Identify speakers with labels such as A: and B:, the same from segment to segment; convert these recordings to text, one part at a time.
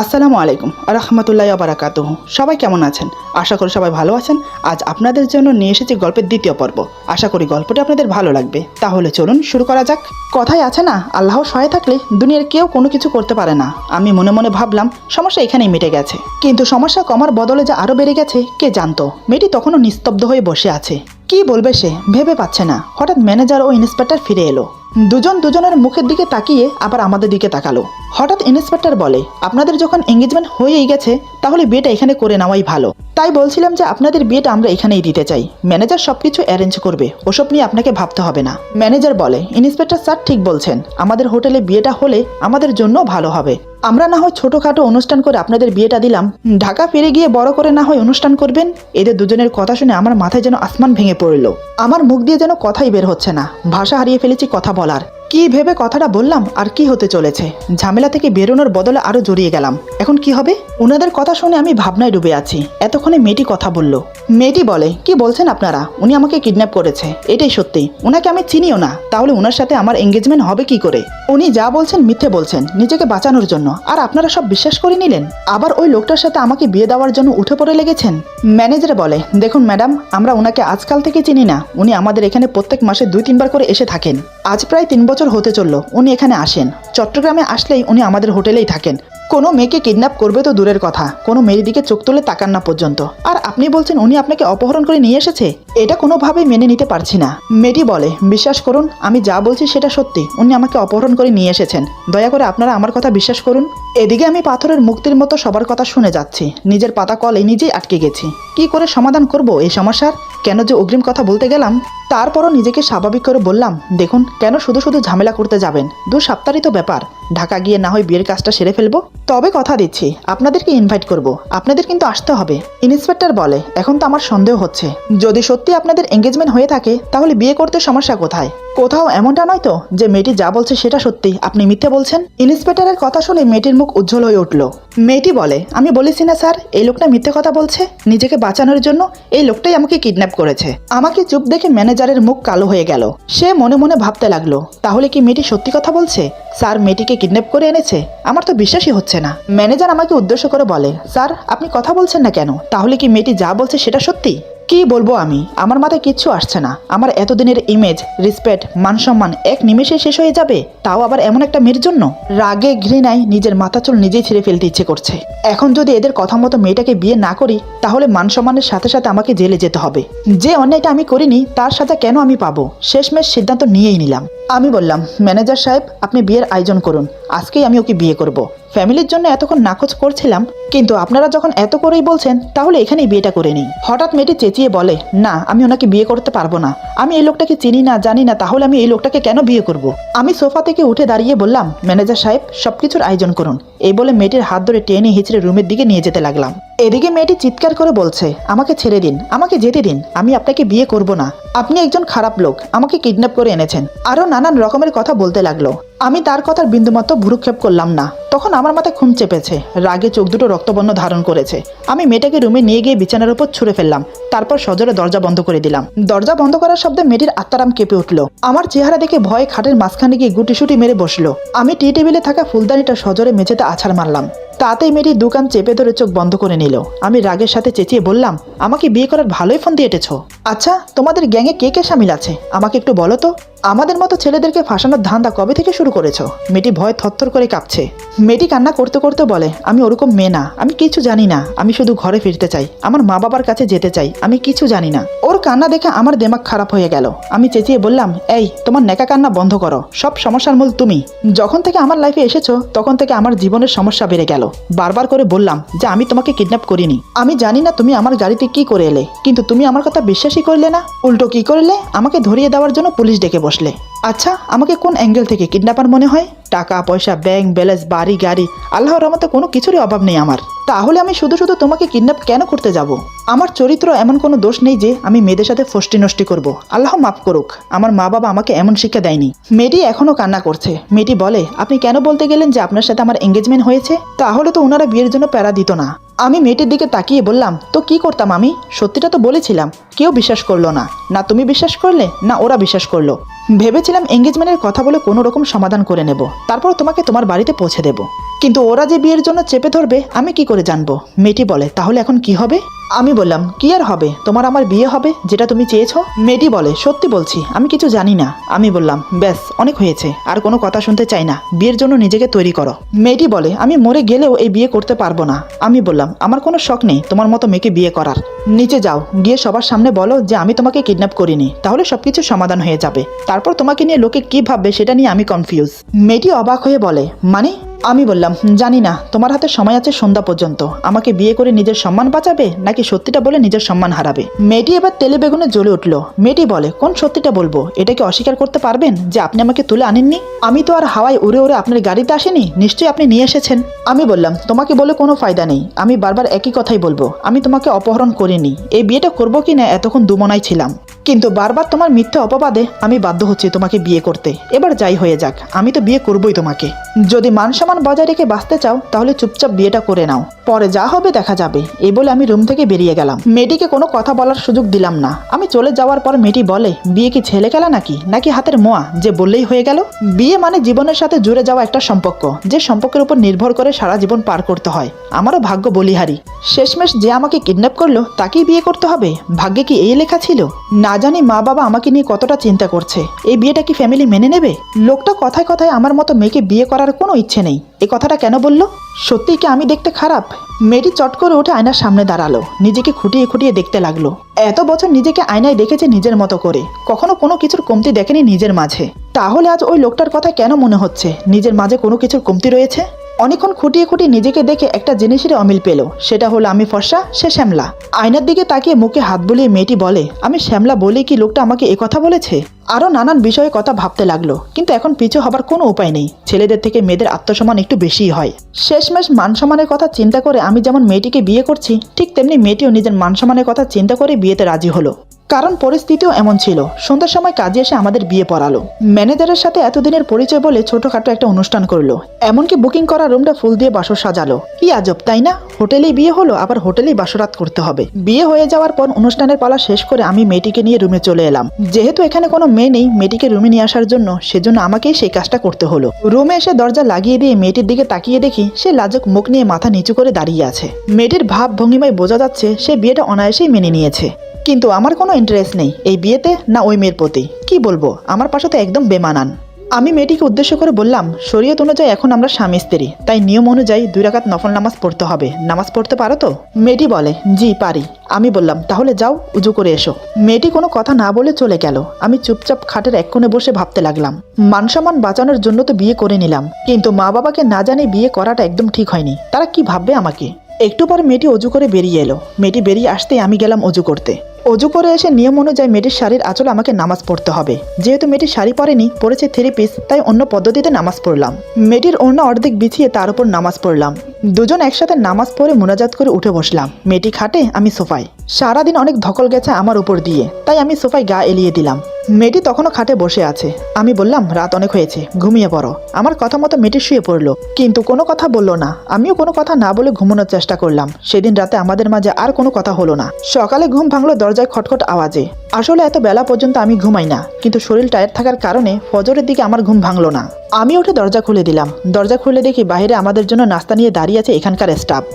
A: আসসালামু আলাইকুম রহমতুল্লাহি ওয়া বারাকাতুহু। সবাই কেমন আছেন? আশা করি সবাই ভালো আছেন। আজ আপনাদের জন্য নিয়ে এসেছি গল্পের দ্বিতীয় পর্ব। আশা করি গল্পটি আপনাদের ভালো লাগবে। তাহলে চলুন শুরু করা যাক। কথায় আছে না, আল্লাহ সহায় থাকলে দুনিয়ার কেউ কোনো কিছু করতে পারে না। আমি মনে মনে ভাবলাম সমস্যা এখানেই মিটে গেছে, কিন্তু সমস্যা কমার বদলে যে আরও বেড়ে গেছে কে জানতো। মেয়েটি তখনও নিস্তব্ধ হয়ে বসে আছে। কি বলবে সে ভেবে পাচ্ছে না। হঠাৎ ম্যানেজার ও ইন্সপেক্টর ফিরে এলো। দুজন দুজনের মুখের দিকে তাকিয়ে আবার আমাদের দিকে তাকালো। হঠাৎ ইন্সপেক্টর বলে, আপনাদের যখন এঙ্গেজমেন্ট হয়েই গেছে তাহলে বিয়েটা এখানে করে নেওয়াই ভালো। তাই বলছিলাম যে আপনাদের বিয়েটা আমরা এখানেই দিতে চাই। ম্যানেজার সবকিছু অ্যারেঞ্জ করবে, ওসব নিয়ে আপনাকে ভাবতে হবে না। ম্যানেজার বলে, ইন্সপেক্টর স্যার ঠিক বলছেন, আমাদের হোটেলে বিয়েটা হলে আমাদের জন্য ভালো হবে। আমরা না হয় ছোটোখাটো অনুষ্ঠান করে আপনাদের বিয়েটা দিলাম, ঢাকা ফিরে গিয়ে বড় করে না হয় অনুষ্ঠান করবেন। এদের দুজনের কথা শুনে আমার মাথায় যেন আসমান ভেঙে পড়ল। আমার মুখ দিয়ে যেন কথাই বের হচ্ছে না, ভাষা হারিয়ে ফেলেছি কথা বলার। কি ভেবে কথাটা বললাম আর কি হতে চলেছে। ঝামেলা থেকে বেরোনোর বদলে আরো জড়িয়ে গেলাম। এখন কি হবে? ওনাদের কথা শুনে আমি ভাবনায় ডুবে আছি। এতক্ষণে মেয়েটি কথা বলল। মেয়েটি বলে, কি বলছেন আপনারা? উনি আমাকে কিডন্যাপ করেছে, এটাই সত্যি। ওনাকে আমি চিনিও না, তাহলে ওনার সাথে আমার এঙ্গেজমেন্ট হবে কি করে? উনি যা বলছেন মিথ্যে বলছেন নিজেকে বাঁচানোর জন্য, আর আপনারা সব বিশ্বাস করে নিলেন। আবার ওই লোকটার সাথে আমাকে বিয়ে দেওয়ার জন্য উঠে পড়ে লেগেছেন। ম্যানেজার বলে, দেখুন ম্যাডাম, আমরা ওনাকে আজকাল থেকে চিনি না। উনি আমাদের এখানে প্রত্যেক মাসে 2-3 বার করে এসে থাকেন। আজ প্রায় 3 বছর হতে চললো উনি এখানে আসেন। চট্টগ্রামে আসলেই উনি আমাদের হোটেলেই থাকেন। কোনো মেয়েকে কিডন্যাপ করবে তো দূরের কথা, কোনো মেয়ের দিকে চোখ তুলে তাকান না পর্যন্ত। আর আপনি বলছেন উনি আপনাকে অপহরণ করে নিয়ে এসেছে? এটা কোনোভাবেই মেনে নিতে পারছি না। মেয়েটি বলে, বিশ্বাস করুন, আমি যা বলছি সেটা সত্যি। উনি আমাকে অপহরণ করে নিয়ে এসেছেন। দয়া করে আপনারা আমার কথা বিশ্বাস করুন। এদিকে আমি পাথরের মুক্তির মতো সবার কথা শুনে যাচ্ছি। নিজের পাতা কলে নিজেই আটকে গেছি। কি করে সমাধান করব এই সমস্যার? কেন যে অগ্রিম কথা বলতে গেলাম। তারপরও নিজেকে স্বাভাবিক করে বললাম, দেখুন, কেন শুধু শুধু ঝামেলা করতে যাবেন? 2 সপ্তাহই তো ব্যাপার। ঢাকা গিয়ে না হয় বিয়ের কাজটা সেরে ফেলবো। তবে কথা দিচ্ছি, আপনাদেরকে ইনভাইট করব। আপনাদের কিন্তু আসতে হবে। ইন্সপেক্টর বলে, এখন তো আমার সন্দেহ হচ্ছে, যদি সত্যি আপনাদের এঙ্গেজমেন্ট হয়ে থাকে তাহলে বিয়ে করতে সমস্যা কোথায়? কোথাও এমনটা নয় তো যে মেয়েটি যা বলছে সেটা সত্যি, আপনি মিথ্যে বলছেন? ইন্সপেক্টরের কথা শুনে মেয়েটির মুখ উজ্জ্বল হয়ে উঠল। মেয়েটি বলে, আমি বলেছি না স্যার, এই লোকটা মিথ্যে কথা বলছে। নিজেকে বাঁচানোর জন্য এই লোকটাই আমাকে কিডন্যাপ করেছে। আমাকে চুপ দেখে ম্যানেজারের মুখ কালো হয়ে গেল। সে মনে মনে ভাবতে লাগলো, তাহলে কি মেয়েটি সত্যি কথা বলছে? স্যার মেয়েটিকে কিডন্যাপ করে এনেছে? আমার তো বিশ্বাসই হচ্ছে না। ম্যানেজার আমাকে উদ্দেশ্য করে বলে, স্যার আপনি কথা বলছেন না কেন? তাহলে কি মেয়েটি যা বলছে সেটা সত্যি? কি বলবো আমি? আমার মাথায় কিচ্ছু আসছে না। আমার এতদিনের ইমেজ, রেসপেক্ট, মান সম্মান এক নিমেষে শেষ হয়ে যাবে, তাও আবার এমন একটা মেয়ের জন্য। রাগে ঘৃণায় নিজের মাথা চুল নিজেই ছিঁড়ে ফেলতে ইচ্ছে করছে। এখন যদি এদের কথা মতো মেয়েটাকে বিয়ে না করি তাহলে মান সম্মানের সাথে সাথে আমাকে জেলে যেতে হবে। যে অন্যায়টা আমি করিনি তার সাথে কেন আমি পাবো? শেষমেশ সিদ্ধান্ত নিয়েই নিলাম। আমি বললাম, ম্যানেজার সাহেব, আপনি বিয়ের আয়োজন করুন। আজকেই আমি ওকে বিয়ে করব। ফ্যামিলির জন্য এতক্ষণ নাকচ করছিলাম, কিন্তু আপনারা যখন এত করেই বলছেন তাহলে এখানেই বিয়েটা করে নিই। হঠাৎ মেয়েটি চেঁচিয়ে বলে, না, আমি ওনাকে বিয়ে করতে পারবো না। আমি এই লোকটাকে চিনি না, জানি না, তাহলে আমি এই লোকটাকে কেন বিয়ে করব? আমি সোফা থেকে উঠে দাঁড়িয়ে বললাম, ম্যানেজার সাহেব, সবকিছুর আয়োজন করুন। এই বলে মেয়েটির হাত ধরে টেনে হিচড়ে রুমের দিকে নিয়ে যেতে লাগলাম। এদিকে মেয়েটি চিৎকার করে বলছে, আমাকে ছেড়ে দিন, আমাকে যেতে দিন, আমি আপনাকে বিয়ে করব না। আপনি একজন খারাপ লোক, আমাকে কিডন্যাপ করে এনেছেন। আরো নানান রকমের কথা বলতে লাগলো। আমি তার কথার বিন্দুমাত্র ভ্রুক্ষেপ করলাম না। তখন আমার মাথায় খুন চেপেছে, রাগে চোখ দুটো রক্তবর্ণ ধারণ করেছে। আমি মেয়েটাকে রুমে নিয়ে গিয়ে বিছানার উপর ছুঁড়ে ফেললাম। তারপর সজোরে দরজা বন্ধ করে দিলাম। দরজা বন্ধ করার শব্দে মেয়েটির আত্মারাম কেঁপে উঠল। আমার চেহারা দেখে ভয়ে খাটের মাঝখানে গিয়ে গুটিসুটি মেরে বসলো। আমি টি টেবিলে থাকা ফুলদানিটা সজোরে মেঝেতে আছাড় মারলাম। তাতেই মেয়েটি দোকান চেপে ধরে চোখ বন্ধ করে নিল। আমি রাগের সাথে চেঁচিয়ে বললাম, আমাকে বিয়ে করার ভালোই ফোন দিয়ে এঁটেছ। আচ্ছা, তোমাদের গ্যাংয়ে কে কে সামিল আছে আমাকে একটু বলো তো। আমাদের মতো ছেলেদেরকে ফাঁসানোর ধান্দা কবে থেকে শুরু করেছ? মেয়েটি ভয় থরথর করে কাঁপছে। মেয়েটি কান্না করতে করতে বলে, আমি ওরকম মেয়ে না, আমি কিছু জানি না। আমি শুধু ঘরে ফিরতে চাই, আমার মা বাবার কাছে যেতে চাই, আমি কিছু জানি না। ওর কান্না দেখে আমার দেমাগ খারাপ হয়ে গেল। আমি চেঁচিয়ে বললাম, এই, তোমার নেকা কান্না বন্ধ করো। সব সমস্যার মূল তুমি। যখন থেকে আমার লাইফে এসেছো তখন থেকে আমার জীবনের সমস্যা বেড়ে গেল। বারবার করে বললাম যে আমি তোমাকে কিডন্যাপ করিনি। আমি জানি না তুমি আমার গাড়িতে কি করে এলে, কিন্তু তুমি আমার কথা বিশ্বাসই করলে না। উল্টো কি করলে? আমাকে ধরিয়ে দেওয়ার জন্য পুলিশ ডেকে বসলে। আচ্ছা, আমাকে কোন অ্যাঙ্গেল থেকে কিডন্যাপার মনে হয়? টাকা পয়সা, ব্যাংক ব্যালেন্স, বাড়ি গাড়ি, আল্লাহর রহমতে কোনো কিছুরই অভাব নেই আমার। তাহলে আমি শুধু শুধু তোমাকে কিডন্যাপ কেন করতে যাব? আমার চরিত্র এমন কোনো দোষ নেই যে আমি মেয়েদের সাথে ফষ্টি নষ্টি করব। আল্লাহ মাফ করুক, আমার মা বাবা আমাকে এমন শিক্ষা দেয়নি। মেয়েটি এখনো কান্না করছে। মেয়েটি বলে, আপনি কেন বলতে গেলেন যে আপনার সাথে আমার এঙ্গেজমেন্ট হয়েছে? তাহলে তো ওনারা বিয়ের জন্য প্যারা দিত না। আমি মেয়েটির দিকে তাকিয়ে বললাম, তো কি করতাম আমি? সত্যিটা তো বলেছিলাম, কেউ বিশ্বাস করলো না। না তুমি বিশ্বাস করলে, না ওরা বিশ্বাস করলো। ভেবেছিলাম এঙ্গেজমেন্টের কথা বলে কোনো রকম সমাধান করে নেব, তারপর তোমাকে তোমার বাড়িতে পৌঁছে দেব। কিন্তু ওরা যে বিয়ের জন্য চেপে ধরবে আমি কি করে জানবো? মেয়েটি বলে, তাহলে এখন কি হবে? আমি বললাম, কি আর হবে, তোমার আমার বিয়ে হবে, যেটা তুমি চেয়েছো। মেয়েটি বলে, সত্যি বলছি আমি কিছু জানি না। আমি বললাম, ব্যাস অনেক হয়েছে, আর কোনো কথা শুনতে চাই না, বিয়ের জন্য নিজেকে তৈরি করো। মেয়েটি বলে, আমি মরে গেলেও এই বিয়ে করতে পারবো না। আমি বললাম, আমার কোনো শখ নেই তোমার মতো মেয়েকে বিয়ে করার। নিচে যাও, গিয়ে সবার সামনে বলো যে আমি তোমাকে কিডন্যাপ করিনি, তাহলে সবকিছু সমাধান হয়ে যাবে। তারপর তোমাকে নিয়ে লোকে কি ভাববে সেটা নিয়ে আমি কনফিউজ। মেয়েটি অবাক হয়ে বলে, মানে? আমি বললাম, জানি না, তোমার হাতে সময় আছে সন্ধ্যা পর্যন্ত। আমাকে বিয়ে করে নিজের সম্মান বাঁচাবে নাকি সত্যিটা বলে নিজের সম্মান হারাবে? মেয়েটি এবার তেলে বেগুনে জ্বলে উঠল। মেয়েটি বলে, কোন সত্যিটা বলবো? এটাকে অস্বীকার করতে পারবেন যে আপনি আমাকে তুলে আনেননি? আমি তো আর হাওয়ায় উড়ে উড়ে আপনার গাড়িতে আসিনি, নিশ্চয়ই আপনি নিয়ে এসেছেন। আমি বললাম, তোমাকে বলে কোনো ফায়দা নেই, আমি বারবার একই কথাই বলবো, আমি তোমাকে অপহরণ করিনি। এই বিয়েটা করবো কি না এতক্ষণ দুমনায় ছিলাম, কিন্তু বারবার তোমার মিথ্যে অপবাদে আমি বাধ্য হচ্ছি তোমাকে বিয়ে করতে। এবার যাই হয়ে যাক, আমি তো বিয়ে করবই তোমাকে। যদি মান সম্মান বজায় রেখে বাঁচতে চাও তাহলে চুপচাপ বিয়েটা করে নাও, পরে যা হবে দেখা যাবে। এই বলে আমি রুম থেকে বেরিয়ে গেলাম। মেয়েটিকে কোনো কথা বলার সুযোগ দিলাম না। আমি চলে যাওয়ার পর মেয়েটি বলে, বিয়ে কি ছেলে খেলা নাকি, নাকি হাতের মোয়া যে বললেই হয়ে গেল? বিয়ে মানে জীবনের সাথে জুড়ে যাওয়া একটা সম্পর্ক, যে সম্পর্কের উপর নির্ভর করে সারা জীবন পার করতে হয়। আমারও ভাগ্য বলিহারি, শেষমেশ যে আমাকে কিডন্যাপ করলো তাকেই বিয়ে করতে হবে। ভাগ্যে কি এই লেখা ছিল? না জানি মা বাবা আমাকে নিয়ে কতটা চিন্তা করছে, এই বিয়েটা কি ফ্যামিলি মেনে নেবে? লোকটা কথায় কথায় আমার মতো মেয়েকে বিয়ে করার কোনো ইচ্ছে নেই, এই কথাটা কেন বললো? সত্যিই কি আমি দেখতে খারাপ? মেয়েটি চট করে উঠে আয়নার সামনে দাঁড়ালো, নিজেকে খুঁটিয়ে খুঁটিয়ে দেখতে লাগলো। এত বছর নিজেকে আয়নায় দেখেছে নিজের মতো করে, কখনো কোনো কিছুর কমতি দেখেনি নিজের মাঝে। তাহলে আজ ওই লোকটার কথা কেন মনে হচ্ছে নিজের মাঝে কোনো কিছুর কমতি রয়েছে? অনেকক্ষণ খুঁটিয়ে খুঁটিয়ে নিজেকে দেখে একটা জিনিসের অমিল পেল, সেটা হলো আমি ফর্সা, সে শ্যামলা। আয়নার দিকে তাকিয়ে মুখে হাত বুলিয়ে মেয়েটি বলে, আমি শ্যামলা বলে কি লোকটা আমাকে একথা বলেছে? আরও নানান বিষয়ে কথা ভাবতে লাগলো, কিন্তু এখন পিছু হবার কোনো উপায় নেই। ছেলেদের থেকে মেয়েদের আত্মসম্মান একটু বেশিই হয়। শেষমেশ মান সম্মানের কথা চিন্তা করে আমি যেমন মেয়েটিকে বিয়ে করছি, ঠিক তেমনি মেয়েটিও নিজের মান সম্মানের কথা চিন্তা করে বিয়েতে রাজি হলো। কারণ পরিস্থিতিও এমন ছিল, সন্ধ্যার সময় কাজে এসে আমাদের বিয়ে পড়ালো। ম্যানেজারের সাথে এতদিনের পরিচয় বলে ছোটখাটো একটা অনুষ্ঠান করলো, এমনকি বুকিং করা রুমটা ফুল দিয়ে বাসর সাজালো। কি আজব তাই না? হোটেলেই বিয়ে হলো, আবার হোটেলেই বাসরাত করতে হবে। বিয়ে হয়ে যাওয়ার পর অনুষ্ঠানের পালা শেষ করে আমি মেয়েটিকে নিয়ে রুমে চলে এলাম। যেহেতু এখানে কোনো মেয়ে নেই মেয়েটিকে রুমে নিয়ে আসার জন্য, সেজন্য আমাকেই সেই কাজটা করতে হলো। রুমে এসে দরজা লাগিয়ে দিয়ে মেয়েটির দিকে তাকিয়ে দেখি সে লাজুক মুখ নিয়ে মাথা নিচু করে দাঁড়িয়ে আছে। মেয়েটির ভাব ভঙ্গিমায় বোঝা যাচ্ছে সে বিয়েটা অনায়াসেই মেনে নিয়েছে। কিন্তু আমার কোনো ইন্টারেস্ট নেই এই বিয়েতে, না ওই মেয়ের প্রতি। কি বলবো, আমার পাশে তো একদম বেমানান। আমি মেয়েটিকে উদ্দেশ্য করে বললাম, শরীয়ত অনুযায়ী এখন আমরা স্বামী স্ত্রী, তাই নিয়ম অনুযায়ী 2 রাকাত নফল নামাজ পড়তে হবে। নামাজ পড়তে পারো তো? মেয়েটি বলে, জি পারি। আমি বললাম, তাহলে যাও উজু করে এসো। মেয়েটি কোনো কথা না বলে চলে গেল। আমি চুপচাপ খাটের এক কোণে বসে ভাবতে লাগলাম, মান সম্মান বাঁচানোর জন্য তো বিয়ে করে নিলাম, কিন্তু মা বাবাকে না জানে বিয়ে করাটা একদম ঠিক হয়নি। তারা কি ভাববে আমাকে? একটু পর মেয়েটি অজু করে বেরিয়ে এলো। মেয়েটি বেরিয়ে আসতেই আমি গেলাম অজু করতে। অজু করে এসে নিয়ম অনুযায়ী মেয়েটির শাড়ির আঁচলে আমাকে নামাজ পড়তে হবে। যেহেতু মেয়েটি শাড়ি পরেনি, পরেছে 3 পিস, তাই অন্য পদ্ধতিতে নামাজ পড়লাম। মেয়েটির ওড়না অর্ধেক বিছিয়ে তার উপর নামাজ পড়লাম। দুজন একসাথে নামাজ পড়ে মোনাজাত করে উঠে বসলাম। মেয়েটি খাটে, আমি সোফায়। সারাদিন অনেক ধকল গেছে আমার উপর দিয়ে, তাই আমি সোফায় গা এলিয়ে দিলাম। মেয়েটি তখনও খাটে বসে আছে। আমি বললাম, রাত অনেক হয়েছে, ঘুমিয়ে পড়ো। আমার কথা মতো মেয়েটি শুয়ে পড়লো, কিন্তু কোনো কথা বললো না। আমিও কোনো কথা না বলে ঘুমানোর চেষ্টা করলাম। সেদিন রাতে আমাদের মাঝে আর কোনো কথা হলো না। সকালে ঘুম ভাঙলো দরজায় খটখট আওয়াজে। আসলে এত বেলা পর্যন্ত আমি ঘুমাই না, কিন্তু শরীর টায়ার্ড থাকার কারণে ফজরের দিকে আমার ঘুম ভাঙলো না। আমি উঠে দরজা খুলে দিলাম। দরজা খুলে দেখি বাইরে আমাদের জন্য নাস্তা নিয়ে দাঁড়িয়ে আছে এখানকার স্টাফ।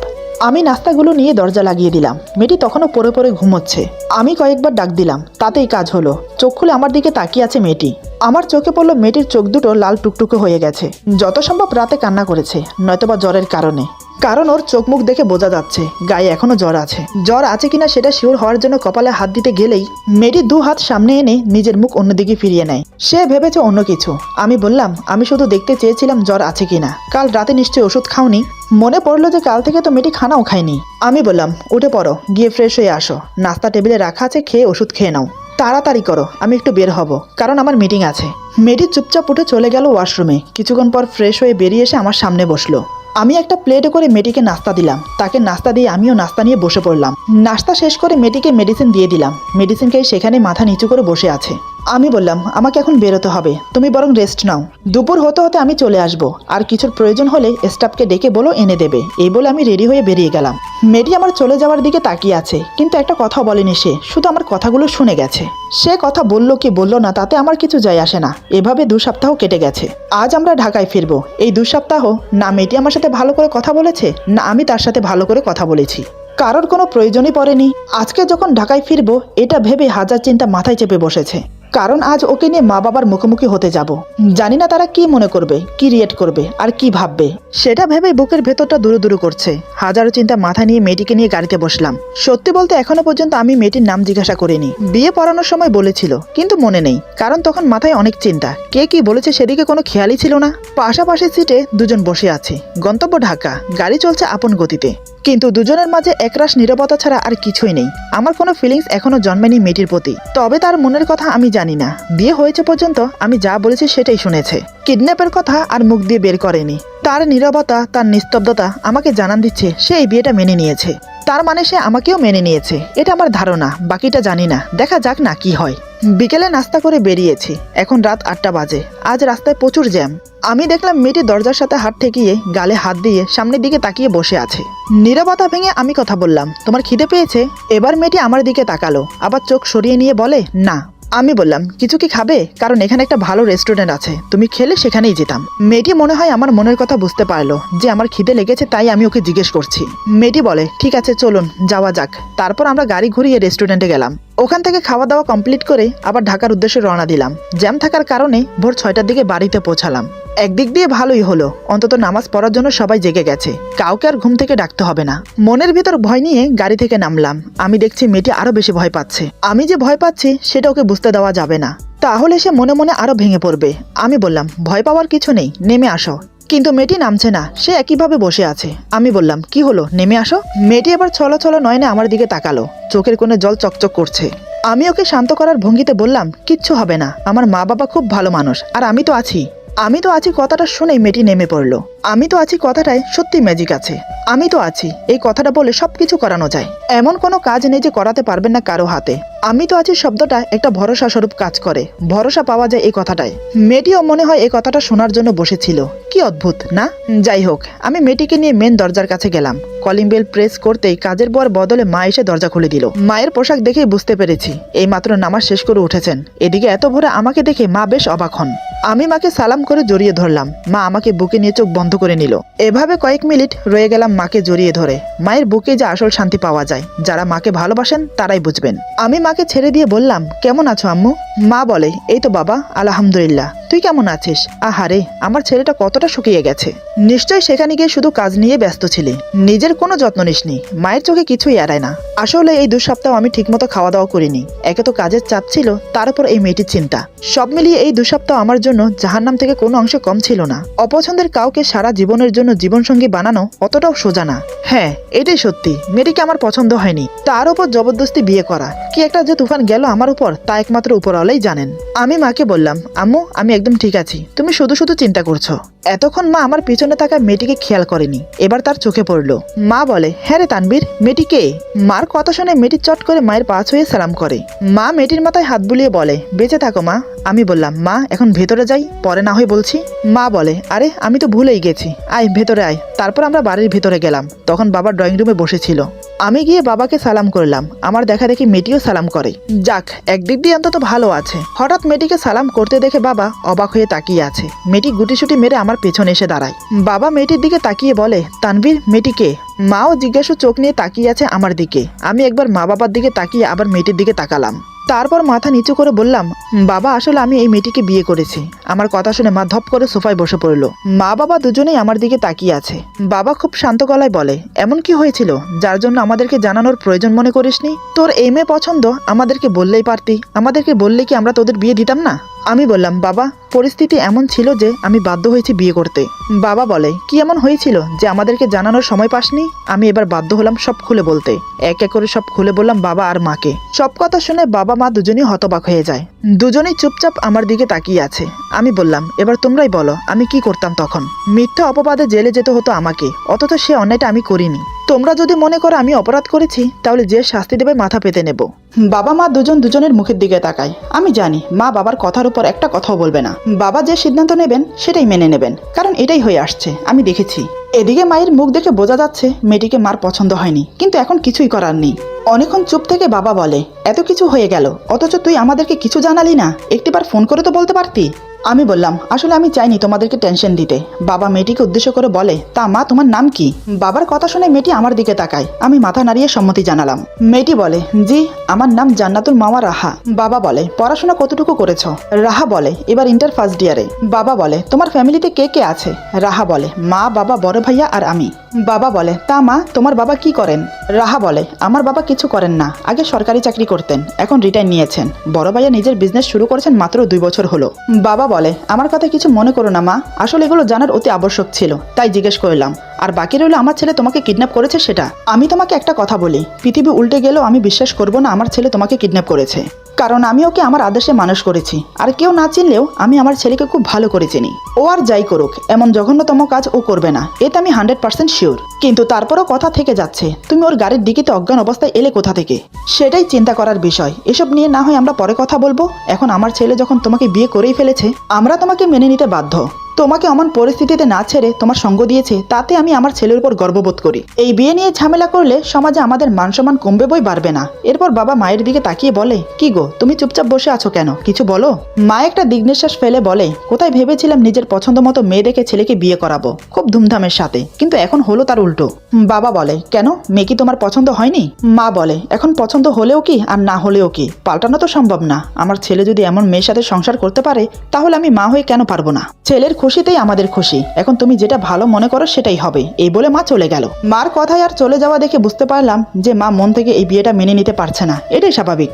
A: আমি নাস্তাগুলো নিয়ে দরজা লাগিয়ে দিলাম। মেয়েটি তখনও পড়ে পড়ে ঘুমোচ্ছে। আমি কয়েকবার ডাক দিলাম, তাতেই কাজ হলো। চোখ খুলে আমার দিকে তাকিয়ে আছে মেয়েটি। আমার চোখে পড়লো মেয়েটির চোখ দুটো লাল টুকটুকে হয়ে গেছে। যত সম্ভব রাতে কান্না করেছে, নয়তোবা জ্বরের কারণে। কারণ ওর চোখ মুখ দেখে বোঝা যাচ্ছে গায়ে এখনো জ্বর আছে। জ্বর আছে কিনা সেটা শিওর হওয়ার জন্য কপালে হাত দিতে গেলেই মেয়েটি 2 হাত সামনে এনে নিজের মুখ অন্যদিকে ফিরিয়ে নেয়। সে ভেবেছে অন্য কিছু। আমি বললাম, আমি শুধু দেখতে চেয়েছিলাম জ্বর আছে কিনা। কাল রাতে নিশ্চয়ই ওষুধ খাওনি? মনে পড়লো যে কাল থেকে তো মেয়েটি খানাও খায়নি। আমি বললাম, উঠে পড়ো, গিয়ে ফ্রেশ হয়ে আসো। নাস্তা টেবিলে রাখা আছে, খেয়ে ওষুধ খেয়ে নাও। তাড়াতাড়ি করো, আমি একটু বের হব, কারণ আমার মিটিং আছে। মেয়েটি চুপচাপ উঠে চলে গেল ওয়াশরুমে। কিছুক্ষণ পর ফ্রেশ হয়ে বেরিয়ে এসে আমার সামনে বসলো। আমি একটা প্লেটে করে মেয়েটিকে নাস্তা দিলাম। তাকে নাস্তা দিয়ে আমিও নাস্তা নিয়ে বসে পড়লাম। নাস্তা শেষ করে মেয়েটিকে মেডিসিন দিয়ে দিলাম। মেডিসিন খেয়ে সেখানে মাথা নিচু করে বসে আছে। আমি বললাম আমাকে এখন বেরোতে হবে, তুমি বরং রেস্ট নাও, দুপুর হতে হতে আমি চলে আসবো, আর কিছুর প্রয়োজন হলে স্টাফকে ডেকে বলো এনে দেবে। এই বলে আমি রেডি হয়ে বেরিয়ে গেলাম। মেয়েটি আমার চলে যাওয়ার দিকে তাকিয়ে আছে, কিন্তু একটা কথা বলেনি সে, শুধু আমার কথাগুলো শুনে গেছে। সে কথা বললো কি বললো না তাতে আমার কিছু যায় আসে না। এভাবে 2 সপ্তাহ কেটে গেছে। আজ আমরা ঢাকায় ফিরবো। এই 2 সপ্তাহ না মেয়েটি আমার সাথে ভালো করে কথা বলেছে, না আমি তার সাথে ভালো করে কথা বলেছি। কারোর কোনো প্রয়োজনই পড়েনি। আজকে যখন ঢাকায় ফিরবো এটা ভেবে হাজার চিন্তা মাথায় চেপে বসেছে, কারণ আজ ওকে নিয়ে মা বাবার মুখোমুখি হতে যাব। জানি না তারা কি মনে করবে, কি রিয়েক্ট করবে, আর কি ভাববে, সেটা ভেবে বুকের ভেতরটা দুরু দুরু করছে। হাজারো চিন্তা মাথা নিয়ে মেয়েটিকে নিয়ে গাড়িতে বসলাম। সত্যি বলতে এখনো পর্যন্ত আমি মেয়েটির নাম জিজ্ঞাসা করিনি। বিয়ে পড়ানোর সময় বলেছিল, কিন্তু মনে নেই, কারণ তখন মাথায় অনেক চিন্তা। কে কি বলেছে সেদিকে কোনো খেয়ালই ছিল না। পাশাপাশি সিটে দুজন বসে আছি। গন্তব্য ঢাকা। গাড়ি চলছে আপন গতিতে, কিন্তু দুজনের মাঝে একরাশ নীরবতা ছাড়া আর কিছুই নেই। আমার কোনো ফিলিংস এখনো জন্মেনি মেয়েটির প্রতি। তবে তার মনের কথা আমি জানি না। বিয়ে হয়েছে পর্যন্ত আমি যা বলেছি সেটাই শুনেছে। কিডন্যাপের কথা আর মুখ দিয়ে বের করেনি। তার নীরবতা, তার নিস্তব্ধতা আমাকে জানান দিচ্ছে সে এই বিয়েটা মেনে নিয়েছে। তার মানে সে আমাকেও মেনে নিয়েছে, এটা আমার ধারণা। বাকিটা জানি না, দেখা যাক না কি হয়। বিকেলে নাস্তা করে বেরিয়েছি। এখন রাত 8টা বাজে। আজ রাস্তায় প্রচুর জ্যাম। আমি দেখলাম মেয়েটি দরজার সাথে হাত ঠেকিয়ে গালে হাত দিয়ে সামনের দিকে তাকিয়ে বসে আছে। নীরবতা ভেঙে আমি কথা বললাম, তোমার খিদে পেয়েছে? এবার মেয়েটি আমার দিকে তাকালো, আবার চোখ সরিয়ে নিয়ে বলে না। আমি বললাম কিছু কি খাবে? কারণ এখানে একটা ভালো রেস্টুরেন্ট আছে, তুমি খেলে সেখানেই যেতাম। মেয়েটি মনে হয় আমার মনের কথা বুঝতে পারলো যে আমার খিদে লেগেছে, তাই আমি ওকে জিজ্ঞেস করছি। মেয়েটি বলে ঠিক আছে চলুন যাওয়া যাক। তারপর আমরা গাড়ি ঘুরিয়ে রেস্টুরেন্টে গেলাম। ওখান থেকে খাওয়া দাওয়া কমপ্লিট করে আবার ঢাকার উদ্দেশ্যে রওনা দিলাম। জ্যাম থাকার কারণে ভোর 6টার দিকে বাড়িতে পৌঁছালাম। একদিক দিয়ে ভালোই হলো, অন্তত নামাজ পড়ার জন্য সবাই জেগে গেছে, কাউকে আর ঘুম থেকে ডাকতে হবে না। মনের ভিতর ভয় নিয়ে গাড়ি থেকে নামলাম। আমি দেখছি মেয়েটি আরো বেশি ভয় পাচ্ছে। আমি যে ভয় পাচ্ছি সেটা ওকে বুঝতে দেওয়া যাবে না, তাহলে সে মনে মনে আরো ভেঙে পড়বে। আমি বললাম ভয় পাওয়ার কিছু নেই, নেমে আসো। কিন্তু মেয়েটি নামছে না, সে একইভাবে বসে আছে। আমি বললাম কি হলো, নেমে আসো। মেয়েটি এবার ছলো ছলো নয়নে আমার দিকে তাকালো, চোখের কোণে জল চকচক করছে। আমি ওকে শান্ত করার ভঙ্গিতে বললাম কিচ্ছু হবে না, আমার মা বাবা খুব ভালো মানুষ, আর আমি তো আছি। আমি তো আছি কথাটা শুনেই মেয়েটি নেমে পড়লো। আমি তো আছি কথাটায় সত্যি ম্যাজিক আছে। আমি তো আছি এই কথাটা বলে সবকিছু করানো যায়। এমন কোনো কাজ নেই যে করাতে পারবেন না কারো হাতে। আমি তো আছি শব্দটা একটা ভরসা স্বরূপ কাজ করে, ভরসা পাওয়া যায় এই কথাটায়। মেয়েটিও মনে হয় এই কথাটা শোনার জন্য বসেছিল। কি অদ্ভুত না? যাই হোক, আমি মেয়েটিকে নিয়ে মেন দরজার কাছে গেলাম। কলিং বেল প্রেস করতেই কাজের বর বদলে মা এসে দরজা খুলে দিল। মায়ের পোশাক দেখেই বুঝতে পেরেছি এই মাত্র নামাজ শেষ করে উঠেছেন। এদিকে এত ভোরে আমাকে দেখে মা বেশ অবাক হন। আমি মাকে সালাম করে জড়িয়ে ধরলাম। মা আমাকে বুকে নিয়ে চোখ বন্ধ করে নিল। এভাবে কয়েক মিনিট রয়ে গেলাম মাকে জড়িয়ে ধরে। মায়ের বুকে যে আসল শান্তি পাওয়া যায়, যারা মাকে ভালোবাসেন তারাই বুঝবেন। আমি মাকে ছেড়ে দিয়ে বললাম কেমন আছো আম্মু? মা বলে এই তো বাবা আলহামদুলিল্লাহ, তুই কেমন আছিস? আহারে আমার ছেলেটা কতটা শুকিয়ে গেছে। নিশ্চয় সেখানে গিয়ে শুধু কাজ নিয়ে ব্যস্ত ছিলি, নিজের কোনো যত্ন নিসনি। মায়ের চোখে কিছুই এড়ায় না। আসলে এই 2 সপ্তাহ আমি ঠিকমতো খাওয়া দাওয়া করিনি। একে তো কাজের চাপ ছিল, তার উপর এই মেয়েটির চিন্তা। সব মিলিয়ে এই 2 সপ্তাহ আমার জন্য জাহান্নাম থেকে কোনো অংশ কম ছিল না। অপছন্দের কাউকে সারা জীবনের জন্য জীবনসঙ্গী বানানো অতটাও সোজা না। হ্যাঁ এটাই সত্যি, মেয়েটিকে আমার পছন্দ হয়নি। তার উপর জবরদস্তি বিয়ে করা, কি একটা যে তুফান গেল আমার উপর তা একমাত্র উপরওয়ালাই জানেন। আমি মাকে বললাম আম্মু আমি একদম ঠিক আছি, তুমি শুধু শুধু চিন্তা করছো। এতক্ষণ মা আমার পিছনে থাকা মেয়েটিকে খেয়াল করেনি, এবার তার চোখে পড়লো। মা বলে হ্যাঁ রে তানবীর, মেয়েটি কে? মার কথা শুনে মেয়েটি চট করে মায়ের পা ছুঁয়ে সালাম করে। মা মেয়েটির মাথায় হাত বুলিয়ে বলে বেঁচে থাকো মা। আমি বললাম মা এখন ভেতরে যাই, পরে না হয় বলছি। মা বলে আরে আমি তো ভুলেই গেছি, আয় ভেতরে আয়। তারপর আমরা বাড়ির ভেতরে গেলাম। তখন বাবা ড্রয়িং রুমে বসেছিল। আমি গিয়ে বাবাকে সালাম করলাম। আমার দেখা দেখি মেয়েটিও সালাম করে। যাক একদিক দিয়ে অন্তত ভালো আছে। হঠাৎ মেয়েটিকে সালাম করতে দেখে বাবা অবাক হয়ে তাকিয়ে আছে। মেয়েটি গুটিসুটি মেরে আমার পেছনে এসে দাঁড়ায়। বাবা মেয়েটির দিকে তাকিয়ে বলে তানভীর মেয়েটি কে? মাও জিজ্ঞাসু চোখ নিয়ে তাকিয়ে আছে আমার দিকে। আমি একবার মা বাবার দিকে তাকিয়ে আবার মেয়েটির দিকে তাকালাম। তারপর মাথা নিচু করে বললাম বাবা আসলে আমি এই মেয়েটিকে বিয়ে করেছি। আমার কথা শুনে মা ধপ করে সোফায় বসে পড়লো। মা বাবা দুজনেই আমার দিকে তাকিয়ে আছে। বাবা খুব শান্ত গলায় বলে এমন কি হয়েছিল যার জন্য আমাদেরকে জানানোর প্রয়োজন মনে করিসনি? তোর এই মেয়ে পছন্দ, আমাদেরকে বললেই পারতি। আমাদেরকে বললে কি আমরা তোদের বিয়ে দিতাম না? আমি বললাম বাবা পরিস্থিতি এমন ছিল যে আমি বাধ্য হয়েছি বিয়ে করতে। বাবা বলে কি এমন হয়েছিল যে আমাদেরকে জানানোর সময় পাসনি? আমি এবার বাধ্য হলাম সব খুলে বলতে। এক এক করে সব খুলে বললাম বাবা আর মাকে। সব কথা শুনে বাবা মা দুজনেই হতবাক হয়ে যায়। দুজনেই চুপচাপ আমার দিকে তাকিয়ে আছে। আমি বললাম এবার তোমরাই বলো আমি কি করতাম তখন? মিথ্যা অপবাদে জেলে যেতে হতো আমাকে, অথচ সে অন্যায়টা আমি করিনি। তোমরা যদি মনে করো আমি অপরাধ করেছি তাহলে যে শাস্তি দেবে মাথা পেতে নেব। বাবা মা দুজন দুজনের মুখের দিকে তাকায়। আমি জানি মা বাবার কথার উপর একটা কথাও বলবে না। বাবা যে সিদ্ধান্ত নেবেন সেটাই মেনে নেবেন, কারণ এটাই হয়ে আসছে, আমি দেখেছি। এদিকে মায়ের মুখ দেখে বোঝা যাচ্ছে মেয়েটিকে মার পছন্দ হয়নি, কিন্তু এখন কিছুই করার নেই। অনেকক্ষণ চুপ থেকে বাবা বলে, এত কিছু হয়ে গেল অথচ তুই আমাদেরকে কিছু জানালি না, একটিবার ফোন করে তো বলতে পারতি। আমি বললাম, আসলে আমি চাইনি তোমাদেরকে টেনশন দিতে। বাবা মেয়েটিকে উদ্দেশ্য করে বলে, তা মা তোমার নাম কি? বাবার কথা শুনে মেয়েটি আমার দিকে তাকায়। আমি মাথা নাড়িয়ে সম্মতি জানালাম। মেয়েটি বলে, জি আমার নাম জান্নাতুল মাওয়া রাহা। বাবা বলে, পড়াশোনা কতটুকু করেছ? রাহা বলে, এবার ইন্টার ফার্স্ট ইয়ারে। বাবা বলে, তোমার ফ্যামিলিতে কে কে আছে? রাহা বলে, মা বাবা বড় ভাইয়া আর আমি। বাবা বলে, তা মা তোমার বাবা কি করেন? রাহা বলে, আমার বাবা কিছু করেন না, আগে সরকারি চাকরি করতেন, এখন রিটায়ার নিয়েছেন। বড় ভাইয়া নিজের বিজনেস শুরু করেছেন মাত্র 2 বছর হলো। বাবা বলে, আমার কথা কিছু মনে করো না মা, আসলে এগুলো জানার অতি আবশ্যক ছিল, তাই জিজ্ঞেস করলাম। আর বাকি রইল আমার ছেলে তোমাকে কিডন্যাপ করেছে সেটা। আমি তোমাকে একটা কথা বলি, পৃথিবী উল্টে গেলেও আমি বিশ্বাস করব না আমার ছেলে তোমাকে কিডন্যাপ করেছে, কারণ আমি ওকে আমার আদেশে মানুষ করেছি। আর কেউ না চিনলেও আমি আমার ছেলেকে খুব ভালো করে চিনি। ও আর যাই করুক এমন জঘন্যতম কাজ ও করবে না, এতে আমি 100% শিওর। কিন্তু তারপরও কথা থেকে যাচ্ছে, তুমি ওর গাড়ির ডিকিতে অজ্ঞান অবস্থায় এলে কোথা থেকে, সেটাই চিন্তা করার বিষয়। এসব নিয়ে না হয় আমরা পরে কথা বলবো। এখন আমার ছেলে যখন তোমাকে বিয়ে করেই ফেলেছে, আমরা তোমাকে মেনে নিতে বাধ্য। তোমাকে এমন পরিস্থিতিতে না ছেড়ে তোমার সঙ্গ দিয়েছে, তাতে আমি আমার ছেলের উপর গর্ববোধ করি। এই বিয়ে নিয়ে ঝামেলা করলে সমাজে আমাদের মান সম্মান কমবে বই বাড়বে না। এরপর বাবা মায়ের দিকে তাকিয়ে বলে, কি গো তুমি চুপচাপ বসে আছো কেন, কিছু বলো। মা একটা দিগ্নিশ্বাস ফেলে বলে, কোথায় ভেবেছিলাম নিজের পছন্দ মতো মেয়ে দেখে ছেলেকে বিয়ে করাবো খুব ধুমধামের সাথে, কিন্তু এখন হলো তার উল্টো। বাবা বলে, কেন মেয়ে কি তোমার পছন্দ হয়নি? মা বলে, এখন পছন্দ হলেও কি আর না হলেও কি, পাল্টানো তো সম্ভব না। আমার ছেলে যদি এমন মেয়ের সাথে সংসার করতে পারে, তাহলে আমি মা হয়ে কেন পারবো না? ছেলের খুশিতেই আমাদের খুশি, এখন তুমি যেটা ভালো মনে করো সেটাই হবে। এই বলে মা চলে গেল। মার কথায় আর চলে যাওয়া দেখে বুঝতে পারলাম যে মা মন থেকে এই বিয়েটা মেনে নিতে পারছে না, এটাই স্বাভাবিক।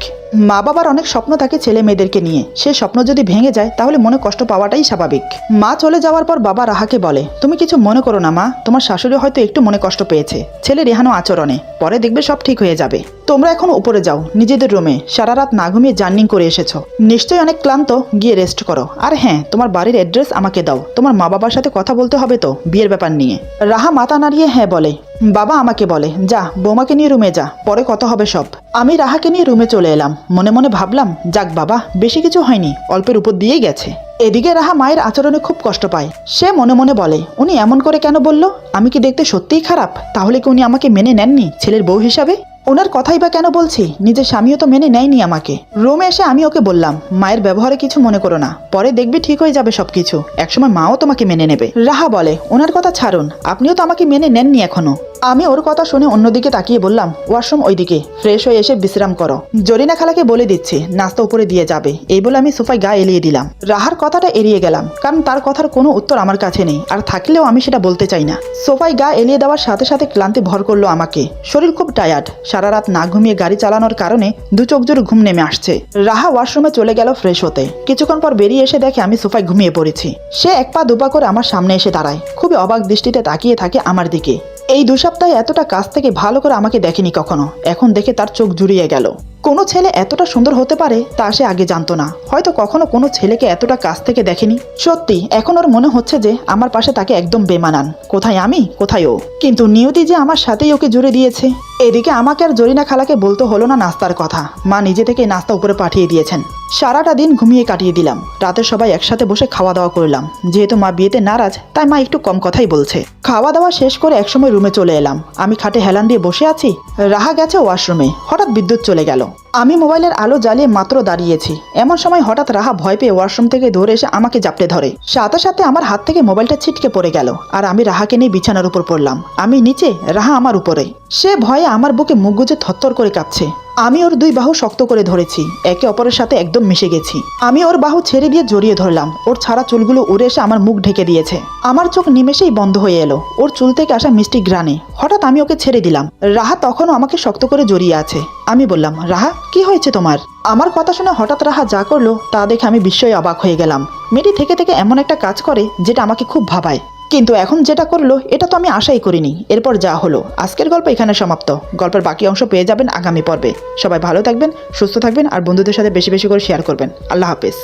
A: মা বাবার অনেক স্বপ্ন থাকে ছেলে মেয়েদেরকে নিয়ে, সে স্বপ্ন যদি ভেঙে যায় তাহলে মনে কষ্ট পাওয়াটাই স্বাভাবিক। মা চলে যাওয়ার পর বাবা রাহাকে বলে, তুমি কিছু মনে করো না মা, তোমার শাশুড়ি হয়তো একটু মনে কষ্ট পেয়েছে ছেলের এহানো আচরণে, পরে দেখবে সব ঠিক হয়ে যাবে। তোমরা এখন উপরে যাও নিজেদের রুমে, সারা রাত না ঘুমিয়ে জার্নিং করে এসেছো, নিশ্চয়ই অনেক ক্লান্ত, গিয়ে রেস্ট করো। আর হ্যাঁ, তোমার বাড়ির অ্যাড্রেস আমাকে দাও, তোমার মা বাবার সাথে কথা বলতে হবে তো বিয়ের ব্যাপার নিয়ে। রাহা মাথা নাড়িয়ে হ্যাঁ বলে। বাবা আমাকে বলে, যা বৌমাকে নিয়ে রুমে যা, পরে কথা হবে সব। আমি রাহাকে নিয়ে রুমে চলে এলাম। মনে মনে ভাবলাম, যাক বাবা বেশি কিছু হয়নি, অল্পের উপর দিয়েই গেছে। এদিকে রাহা মায়ের আচরণে খুব কষ্ট পায়। সে মনে মনে বলে, উনি এমন করে কেন বলল? আমি কি দেখতে সত্যিই খারাপ? তাহলে কি উনি আমাকে মেনে নেননি ছেলের বউ হিসাবে? ওনার কথাই বা কেন বলছি, নিজের স্বামীও তো মেনে নেয়নি আমাকে। রুমে এসে আমি ওকে বললাম, মায়ের ব্যবহারে কিছু মনে করো না, পরে দেখবে ঠিক হয়ে যাবে সবকিছু, একসময় মাও তোমাকে মেনে নেবে। রাহা বলে, ওনার কথা ছাড়ুন, আপনিও তো আমাকে মেনে নেননি এখনো। আমি ওর কথা শুনে অন্যদিকে তাকিয়ে বললাম, ওয়াশরুম ওইদিকে, ফ্রেশ হয়ে এসে বিশ্রাম করো। জরিনা খালাকে বলে দিচ্ছি নাস্তা উপরে দিয়ে যাবে। এই বলে আমি সোফায় গা এলিয়ে দিলাম। রাহার কথাটা এড়িয়ে গেলাম, কারণ তার কথার কোনো উত্তর আমার কাছে নেই, আর থাকলেও আমি সেটা বলতে চাই না। সোফায় গা এলিয়ে দেওয়ার সাথে সাথে ক্লান্তি ভর করলো আমাকে। শরীর খুব টায়ার্ড, সারা রাত না ঘুমিয়ে গাড়ি চালানোর কারণে দু চোখ জোর ঘুম নেমে আসছে। রাহা ওয়াশরুমে চলে গেল ফ্রেশ হতে। কিছুক্ষণ পর বেরিয়ে এসে দেখে আমি সোফায় ঘুমিয়ে পড়েছি। সে এক পা দুপা করে আমার সামনে এসে দাঁড়ায়, খুবই অবাক দৃষ্টিতে তাকিয়ে থাকে আমার দিকে। এই 2 সপ্তাহে এতটা কাছ থেকে ভালো করে আমাকে দেখেনি কখনো, এখন দেখে তার চোখ জুড়িয়ে গেল। কোনো ছেলে এতটা সুন্দর হতে পারে তা সে আগে জানতো না, হয়তো কখনো কোনো ছেলেকে এতটা কাছ থেকে দেখেনি। সত্যি এখন ওর মনে হচ্ছে যে আমার পাশে তাকে একদম বেমানান, কোথায় আমি কোথায় ও, কিন্তু নিয়তি যে আমার সাথেই ওকে জুড়ে দিয়েছে। এদিকে আমাকে আর জরিনা খালাকে বলতে হলো না নাস্তার কথা, মা নিজে থেকে নাস্তা উপরে পাঠিয়ে দিয়েছেন। সারাটা দিন ঘুমিয়ে কাটিয়ে দিলাম। রাতে সবাই একসাথে বসে খাওয়া দাওয়া করলাম। যেহেতু মা বিয়েতে নারাজ, তাই মা একটু কম কথাই বলছে। খাওয়া দাওয়া শেষ করে একসময় রুমে চলে এলাম। আমি খাটে হেলান দিয়ে বসে আছি। রাহা গেছে ওয়াশরুমে, হঠাৎ বিদ্যুৎ চলে গেল। আমি মোবাইলের আলো জ্বালিয়ে মাত্র দাঁড়িয়েছি, এমন সময় হঠাৎ রাহা ভয় পেয়ে ওয়াশরুম থেকে দৌড়ে এসে আমাকে জাপটে ধরে। সাথে সাথে আমার হাত থেকে মোবাইলটা ছিটকে পড়ে গেল, আর আমি রাহাকে নিয়ে বিছানার উপর পড়লাম। আমি নিচে, রাহা আমার উপরে। সে ভয়ে আমার বুকে মুখ গুজে থরথর করে কাঁপছে। আমি ওর 2 বাহু শক্ত করে ধরেছি, একে অপরের সাথে একদম মিশে গেছি। আমি ওর বাহু ছেড়ে দিয়ে জড়িয়ে ধরলাম। ওর ছাড়া চুলগুলো উড়ে এসে আমার মুখ ঢেকে দিয়েছে। আমার চোখ নিমেষেই বন্ধ হয়ে এলো ওর চুল থেকে আসা মিষ্টি ঘ্রাণে। হঠাৎ আমি ওকে ছেড়ে দিলাম। রাহা তখনও আমাকে শক্ত করে জড়িয়ে আছে। আমি বললাম, রাহা কি হয়েছে তোমার? আমার কথা শুনে হঠাৎ রাহা যা করলো তা দেখে আমি বিস্ময়ে অবাক হয়ে গেলাম। মেয়েটি থেকে থেকে এমন একটা কাজ করে যেটা আমাকে খুব ভাবায়, কিন্তু এখন যেটা করলো এটা তো আমি আশাই করিনি। এরপর যা হলো, আজকের গল্প এখানে সমাপ্ত। গল্পের বাকি অংশ পেয়ে যাবেন আগামী পর্বে। সবাই ভালো থাকবেন, সুস্থ থাকবেন, আর বন্ধুদের সাথে বেশি বেশি করে শেয়ার করবেন। আল্লাহ হাফেজ।